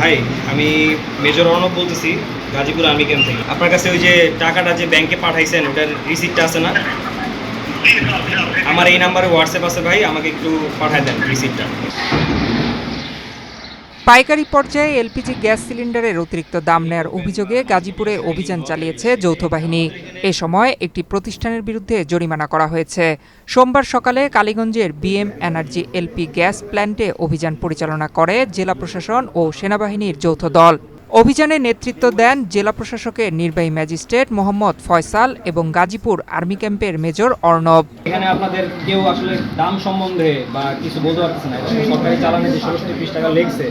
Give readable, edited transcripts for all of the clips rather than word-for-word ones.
ভাই, আমি মেজর অর্ণব বলতেছি গাজীপুর আর্মি ক্যাম্প থেকে। আপনার কাছে ওই যে টাকাটা যে ব্যাংকে পাঠাইছেন ওটার রিসিপ্টটা আছে না? আমার এই নাম্বারে হোয়াটসঅ্যাপ আছে ভাই, আমাকে একটু পাঠায় দেন রিসিপ্টটা। পাইকারি পর্যায়ে এলপিজি গ্যাস সিলিন্ডারের অতিরিক্ত দাম নেয়ার অভিযোগে গাজীপুরে অভিযান চালিয়েছে যৌথ বাহিনী। এ সময় একটি প্রতিষ্ঠানের বিরুদ্ধে জরিমানা করা হয়েছে। সোমবার সকালে কালীগঞ্জের বিএম এনার্জি এলপি গ্যাস প্ল্যান্টে অভিযান পরিচালনা করে জেলা প্রশাসন ও সেনাবাহিনীর যৌথ দল। অভিযানে নেতৃত্ব দেন জেলা প্রশাসকের নির্বাহী ম্যাজিস্ট্রেট মোহাম্মদ ফয়সাল এবং গাজীপুর আর্মি ক্যাম্পের মেজর অর্ণব। এখানে আপনাদের কেউ আসলে দাম সম্বন্ধে বা কিছু বলতে পারতেছে না। সরকারি চালানে যে ৬৬ টাকা লেগছে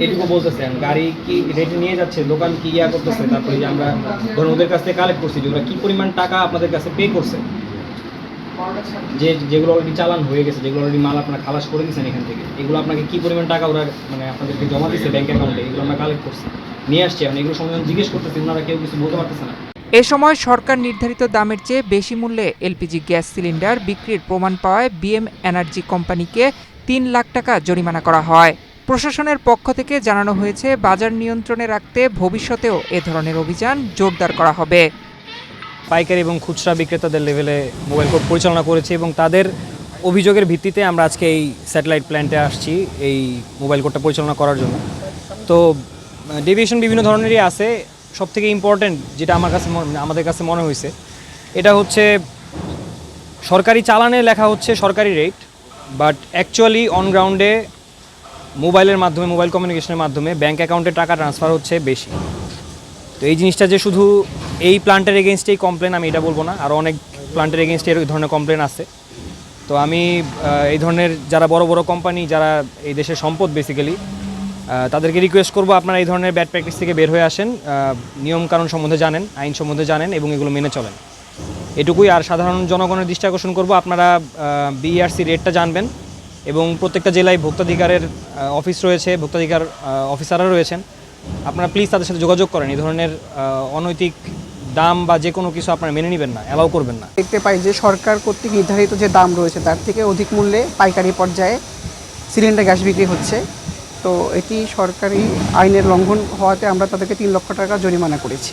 এটুকু বলতেছেন। গাড়ি কি রেটে নিয়ে যাচ্ছে, দোকান কি করতেছে, তারপরে যে আমরা ধরুন ওদের কাছ থেকে কালেক্ট করছি যে ওরা কি পরিমাণ টাকা আপনাদের কাছে পে করছে, যেগুলো অলরেডি চালান হয়ে গেছে, যেগুলো অলরেডি মাল আপনারা খালাস করে দিয়েছেন এখান থেকে, এগুলো আপনাকে কি পরিমাণ টাকা ওরা মানে আপনাদেরকে জমা দিচ্ছে ব্যাংক অ্যাকাউন্টে, এগুলো আমরা কালেক্ট করছি, নিয়ে আসছি। এখন এগুলো সম্বন্ধে জিজ্ঞেস করতেছি, ওনারা কেউ কিছু বলতে পারতেছে না। এ সময় সরকার নির্ধারিত দামের চেয়ে বেশি মূল্যে এলপিজি গ্যাস সিলিন্ডার বিক্রির প্রমাণ পাওয়ায় বিএম এনার্জি কোম্পানিকে ৩ লাখ টাকা জরিমানা করা হয়। প্রশাসনের পক্ষ থেকে জানানো হয়েছে, বাজার নিয়ন্ত্রণে রাখতে ভবিষ্যতেও এ ধরনের অভিযান জোরদার করা হবে। পাইকারি এবং খুচরা বিক্রেতাদের লেভেলে মোবাইল কোর্ট পরিচালনা করেছি এবং তাদের অভিযোগের ভিত্তিতে আমরা আজকে এই স্যাটেলাইট প্ল্যান্টে আসছি এই মোবাইল কোর্টটা পরিচালনা করার জন্য। তো ডেভিয়েশন বিভিন্ন ধরনেরই আছে। সবথেকে ইম্পর্টেন্ট যেটা আমাদের কাছে মনে হয়েছে, এটা হচ্ছে সরকারি চালানে লেখা হচ্ছে সরকারি রেট, বাট অ্যাকচুয়ালি অন গ্রাউন্ডে মোবাইলের মাধ্যমে, মোবাইল কমিউনিকেশনের মাধ্যমে ব্যাঙ্ক অ্যাকাউন্টে টাকা ট্রান্সফার হচ্ছে বেশি। তো এই জিনিসটা যে শুধু এই প্ল্যান্টের এগেনস্টেই কমপ্লেন, আমি এটা বলবো না, আরও অনেক প্ল্যান্টের এগেনস্টে এই ধরনের কমপ্লেন আছে। তো আমি এই ধরনের যারা বড় বড় কোম্পানি, যারা এই দেশের সম্পদ বেসিক্যালি, তাদেরকে রিকোয়েস্ট করবো আপনারা এই ধরনের ব্যাড প্র্যাকটিস থেকে বের হয়ে আসেন, নিয়মকানুন সম্বন্ধে জানেন, আইন সম্বন্ধে জানেন এবং এগুলো মেনে চলেন, এটুকুই। আর সাধারণ জনগণের দৃষ্টি আকর্ষণ করবো, আপনারা বিইআরসি রেটটা জানবেন এবং প্রত্যেকটা জেলায় ভোক্তাধিকারের অফিস রয়েছে, ভোক্তাধিকার অফিসাররা রয়েছেন, আপনারা প্লিজ তাদের সাথে যোগাযোগ করেন। এই ধরনের অনৈতিক দাম বা যে কোনো কিছু আপনারা মেনে নেবেন না, অ্যালাউ করবেন না। দেখতে পাই যে সরকার কর্তৃক নির্ধারিত যে দাম রয়েছে তার থেকে অধিক মূল্যে পাইকারি পর্যায়ে সিলিন্ডার গ্যাস বিক্রি হচ্ছে। তো এটি সরকারি আইনের লঙ্ঘন হওয়াতে আমরা তাদেরকে ৩ লক্ষ টাকা জরিমানা করেছি।